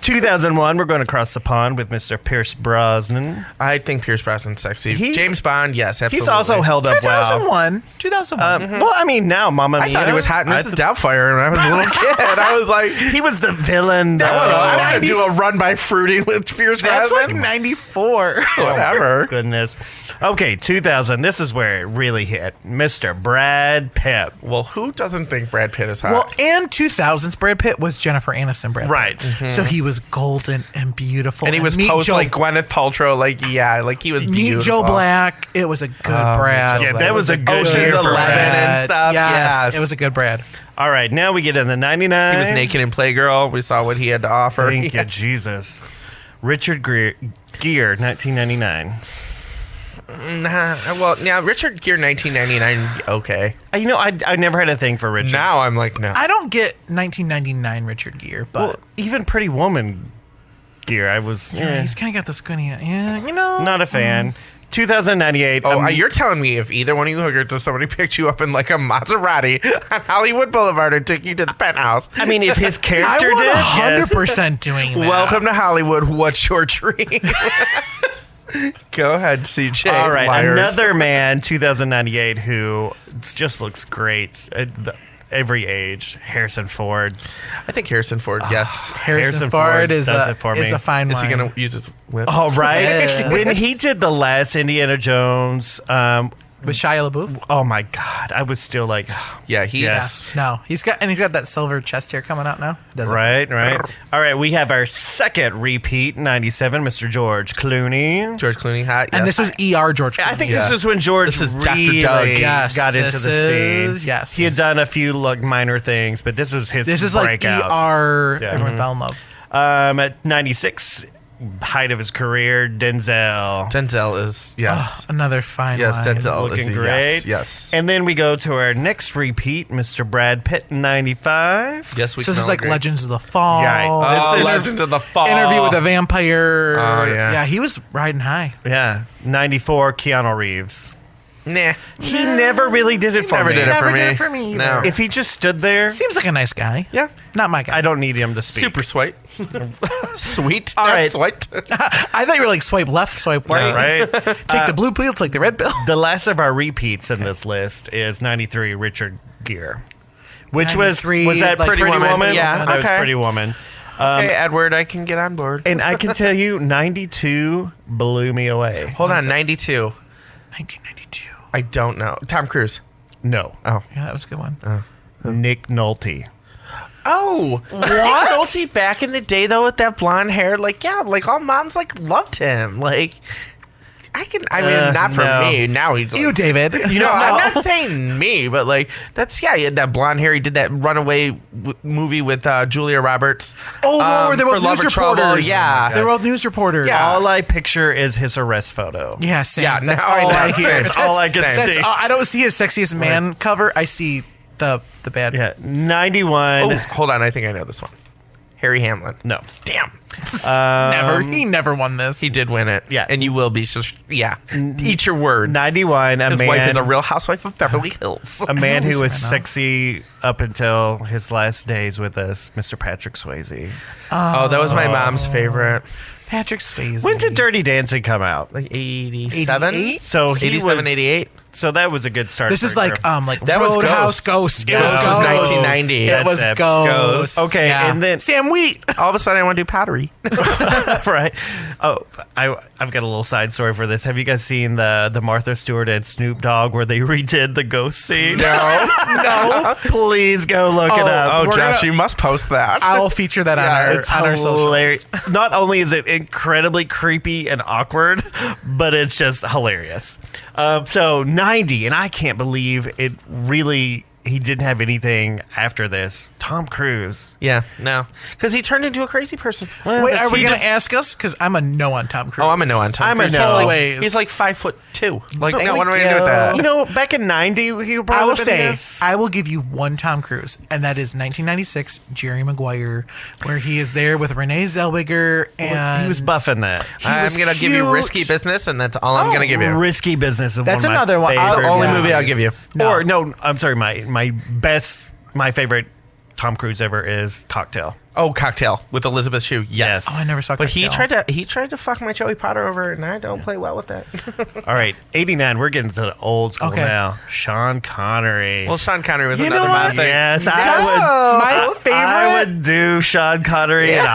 2001, we're going across the pond with Mr. Pierce Brosnan. I think Pierce Brosnan's sexy. He's- James Bond, yes, absolutely. He's also held up well. 2001. 2001. Well, I mean, now Mamma Mia. I thought he was hot in I Mrs. Doubtfire when I was a little kid. I was like, He was the villain. I want to 90 do a run by fruiting with Pierce That's like Brosnan. 94. Whatever. Goodness. Okay, 2000. This is where it really hit. Mr. Brad Pitt. Well, who doesn't think Brad Pitt is hot? Well, and 2000s Brad Pitt was Jennifer Aniston Brad Pitt. Right. So he was golden and beautiful. and he was meet post Joe, like Gwyneth Paltrow, like he was Meet beautiful. Joe Black. It was a good Brad. Joe Yeah, that was a good Ocean's year for 11 Brad. and stuff. Yes, it was a good Brad. All right, now we get in the 99. He was naked in Playgirl. We saw what he had to offer. Thank you, Jesus. Richard Gere, 1999. Well, yeah, Richard Gere, 1999. Okay. You know, I never had a thing for Richard. Now I'm like, no. I don't get 1999 Richard Gere, but Well, even Pretty Woman Gere, I was he's kind of got the skinny. Yeah, you know. not a fan. 2098. Oh, you're telling me if either one of you hookers, if somebody picked you up in like a Maserati on Hollywood Boulevard and took you to the penthouse, I mean, if his I character would did, yes. 100% doing that. welcome to Hollywood. What's your dream? Go ahead, CJ. All right, Liars. another man, 2098, who just looks great at every age. Harrison Ford. I think Harrison Ford. Yes. Harrison Ford is does it for me. a fine Is he wine. gonna use his whip? All right. Yes. When he did the last Indiana Jones, With Shia LaBeouf? oh my God, I was still like, Yeah, he's. Yeah. No, he's got that silver chest hair coming out now. Does it? right. All right, we have our second repeat, 97, Mr. George Clooney. George Clooney hot. And yes. this was ER George Clooney. I think Yeah. this was when George This is Dr. really Doug. Yes, got into this the is- scene. yes. He had done a few like minor things, but this was his This is like breakout. ER Yeah. everyone fell in love. At 96, height of his career, Denzel. Denzel is yes. Another fine Yes, wine. Denzel Looking is great. Yes. And then we go to our next repeat, Mr. Brad Pitt, 95. Yes, we So can this is all like agree. Legends of the Fall. Yeah, Oh, This is- Legend of the Fall. Interview with a Vampire. Oh, yeah. Yeah, he was riding high. Yeah, 94, Keanu Reeves. Nah. He never really did it for never me. did it Never for me. did it for me either. No. If he just stood there, Seems like a nice guy. Yeah. Not my guy. I don't need him to speak. Super sweet. Sweet. All Not right. Sweet. I thought you were like swipe left, swipe right. Right? Take the blue pill, take the red pill. The last of our repeats in this list is 93, Richard Gere. Which was 93, that like Pretty Pretty Woman? Woman? Yeah, That was okay. Pretty Woman. Hey, Edward, I can get on board. And I can tell you, 92 blew me away. Hold on, 92. 1992. I don't know. Tom Cruise. No. Oh. Yeah, that was a good one. Nick Nolte. Oh, what? Nolte back in the day though with that blonde hair, like yeah, like all moms like loved him. Like I mean, not for no. me. Now he's like, You, David. You know, I'm not saying me, but like that's he had that blonde hair. He did that Runaway movie with Julia Roberts. Oh, they were for both Love news or Trouble. reporters. Yeah. They were both news reporters. Yeah. All I picture is his arrest photo. Yeah, same. Yeah, That's now I all know. I hear. That's all I can Same. see. I don't see his sexiest man cover. I see the bad. Yeah, 91. Oh, hold on. I think I know this one. Harry Hamlin. No. Damn. Never. He never won this. He did win it. Yeah. And you will be. So, yeah. Eat your words. 91, His wife is a real housewife of Beverly Hills. a man who was I know. sexy up until his last days with us, Mr. Patrick Swayze. Oh, that was my mom's favorite. Patrick Swayze. When did Dirty Dancing come out? Like 87? 88? So he 87, was 88. So that was a good start. This for is a like girl. That was Roadhouse Ghost. Ghost. It was Ghost Ghost. was 1990. It was That's it. Ghost. Okay, Yeah. and then Sam Wheat. All of a sudden, I want to do pottery. right. Oh, I've got a little side story for this. Have you guys seen the Martha Stewart and Snoop Dogg where they redid the ghost scene? No. Please go look it up. Oh, We're Josh, gonna- you must post that. I'll feature that It's on our hilarious. socials. Not only is it incredibly creepy and awkward, but it's just hilarious. So 90, and I can't believe it really he didn't have anything after this. Tom Cruise. Yeah, no. Because he turned into a crazy person. Wait, are we going to ask us? Because I'm a no on Tom Cruise. Oh, I'm a no on Tom I'm a Cruise. no. Always. He's like 5'2". Like, There what am we I going to do with go. that? You know, back in 90, he would probably I will been say, this. I will give you one Tom Cruise, and that is 1996, Jerry Maguire, where he is there with Renee Zellweger, and He was buffing that. I'm was going to give you cute. Risky Business, and that's all I'm going to give you. Risky Business is That's one of my another one. favorite The only Yeah. movie I'll give you. No. Or no, I'm sorry. My favorite Tom Cruise ever is Cocktail. Oh, Cocktail with Elizabeth Shue. Yes. Yes. Oh, I never saw But he Cocktail. tried to fuck my Joey Potter over, and I don't play well with that. All right, 89. We're getting to the old school Okay. now. Sean Connery. Well, Sean Connery was You another know my what? thing. yes, My I favorite. would do Sean Connery in a Oh,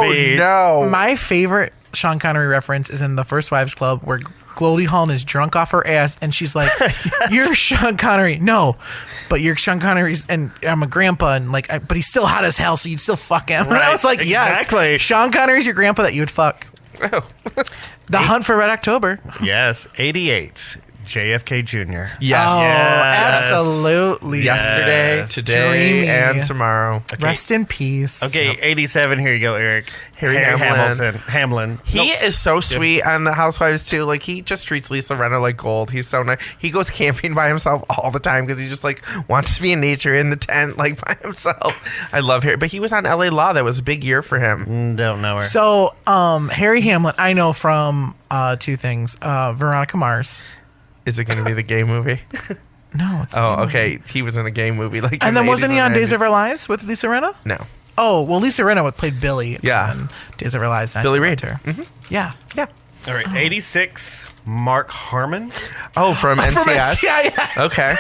heartbeat. no. My favorite Sean Connery reference is in The First Wives Club, where Goldie Hawn is drunk off her ass, and she's like, "You're Sean Connery." No, but you're Sean Connery's, and I'm a grandpa, and like, but he's still hot as hell, so you'd still fuck him. And I Right, was like, exactly. yes, Sean Connery's your grandpa that you would fuck. The Hunt for Red October. Yes, 88. JFK Jr. Yes. Oh, Yes. absolutely. Yesterday, Yes. today, Dreamy. and tomorrow. Rest in peace. Okay, 87. Here you go, Eric. Harry Hamlin. Hamlin. He Nope. is so sweet on the Housewives too. Like, he just treats Lisa Rinna like gold. He's so nice. He goes camping by himself all the time because he just like wants to be in nature in the tent like by himself. I love Harry, but he was on LA Law. That was a big year for him. Don't know her. So, Harry Hamlin, I know from two things. Veronica Mars. Is it going to be the gay movie? No. It's Oh, okay. He was in a gay movie. Like, in And then the wasn't 80s he on and Days 90s. of Our Lives with Lisa Rinna? No. Oh, well, Lisa Rinna played Billy Yeah. on Days of Our Lives. and I Billy loved Reid. her. Yeah. Yeah. All right, 86. Mark Harmon. Oh, from NCIS. From NCIS. Okay.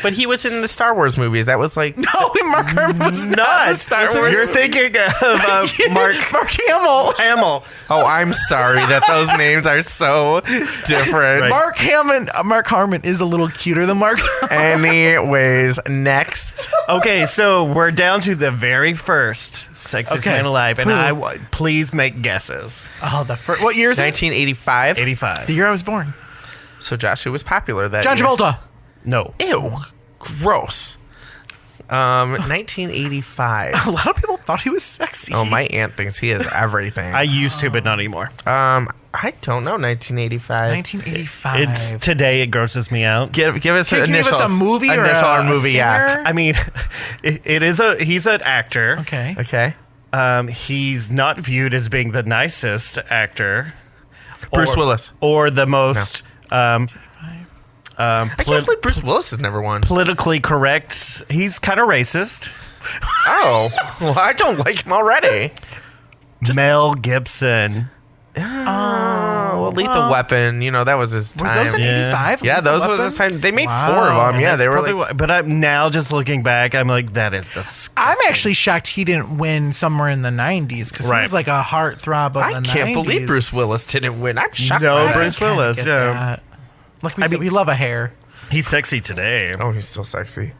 But he was in the Star Wars movies. That was like, No, Mark Harmon was not in Star Wars. You're thinking of Mark Mark Hamill. Hamill. oh, I'm sorry that those names are so different. Mark Harmon is a little cuter than Mark. Anyways, next. Okay, so we're down to the very first Sexiest Okay. Man Alive, and Who? please make guesses. Oh, the first. What year is it? 1985. 85. The year I was born. So Joshua was popular that John year. Travolta. No. Ew. Gross. 1985. A lot of people thought he was sexy. Oh, my aunt thinks he is everything. I used to, but not anymore. I don't know. 1985. 1985. It's today. It grosses me out. Give us Can you give initials. us a movie or Initial a movie? Yeah. singer? I mean, he's an actor. Okay. Okay. He's not viewed as being the nicest actor. Bruce Willis. Or the most I can't believe Bruce Willis has never won. politically correct. He's kind of racist. Oh, well, I don't like him already. Mel Gibson. Oh, well, Lethal Weapon. You know, that was his Were time. those in Yeah. 85? Yeah, those was his time. They made 4 of them. Yeah, That's they were probably like. why- but I'm now just looking back. I'm like, that is disgusting. I'm actually shocked he didn't win somewhere in the 90s because he Right. was like a heartthrob of I the 90s. can't believe Bruce Willis didn't win. I'm shocked. No, by that. Bruce Willis. Get Yeah, that. Like we said, we love a hair. he's sexy today. Oh, he's still sexy.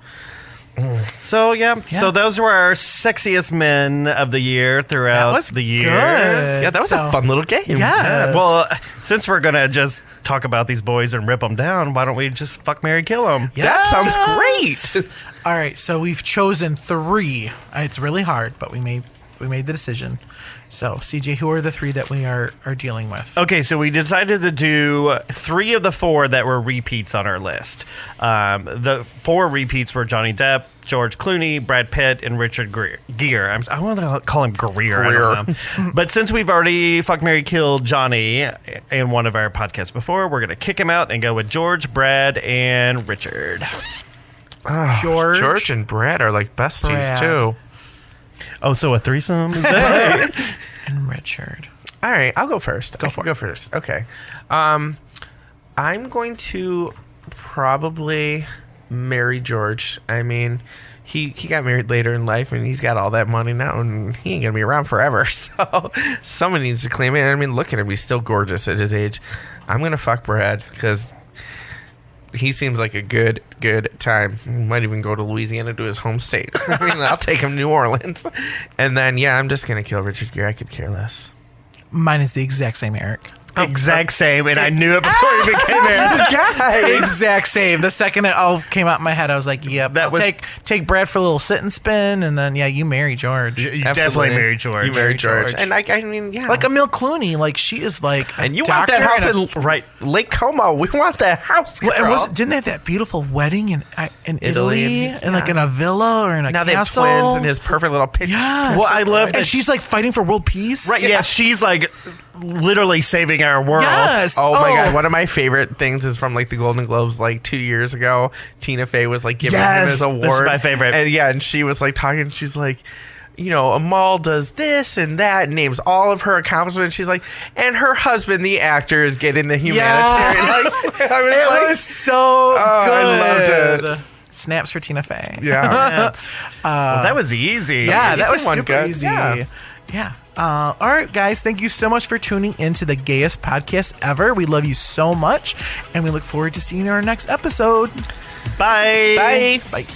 So so those were our sexiest men of the year throughout That was the year. good. Yeah, that was So- a fun little game. Yes. Well, since we're gonna just talk about these boys and rip them down, why don't we just fuck, marry, kill them? That sounds Yes. great. All right, so we've chosen 3. It's really hard, but we made the decision. So, CJ, who are the 3 that we are dealing with? Okay, so we decided to do 3 of the 4 that were repeats on our list. The 4 repeats were Johnny Depp, George Clooney, Brad Pitt, and Richard Gere. I want to call him Greer. I don't know. But since we've already fuck, marry, killed Johnny in one of our podcasts before, we're going to kick him out and go with George, Brad, and Richard. George and Brad are like besties Brad. too. Oh, so a threesome? Is that and Richard. All right, I'll go first. Go for it. Go first. Okay. I'm going to probably marry George. I mean, he got married later in life, and he's got all that money now, and he ain't gonna be around forever. So someone needs to claim it. I mean, look at him; he's still gorgeous at his age. I'm gonna fuck Brad because he seems like a good time. We might even go to Louisiana to his home state. I mean, I'll take him to New Orleans, and then I'm just gonna kill Richard Gere. I could care less. Mine is the exact same, Eric. Exact same, and I knew it before he became married. Guys. Exact same. The second it all came out in my head, I was like, "Yep." That I'll was- take Brad for a little sit and spin, and then you marry George. You Absolutely. definitely married George. You married George. George. And I mean, yeah. Like Emil Clooney, like she is like a and you doctor want that house and a- in Lake Como. We want that house, girl. Well, and didn't they have that beautiful wedding in Italy, and and like in a villa or in a now they have castle? twins and his perfect little picture. Yes. Well, I love that and she's like fighting for world peace. Right, yeah, she's like literally saving our world. Yes. Oh my god! One of my favorite things is from like the Golden Globes like 2 years ago. Tina Fey was like giving him Yes, his award. this is my favorite. And she was like talking. She's like, you know, Amal does this and that, and names all of her accomplishments. She's like, and her husband, the actor, is getting the humanitarian. Yes. I was It like, was so good. I loved it. Snaps for Tina Fey. yeah. Well, that was easy. Yeah, that easy was one, super good. easy. Yeah. Yeah. All right, guys. Thank you so much for tuning into the gayest podcast ever. We love you so much, and we look forward to seeing you in our next episode. Bye. Bye. Bye.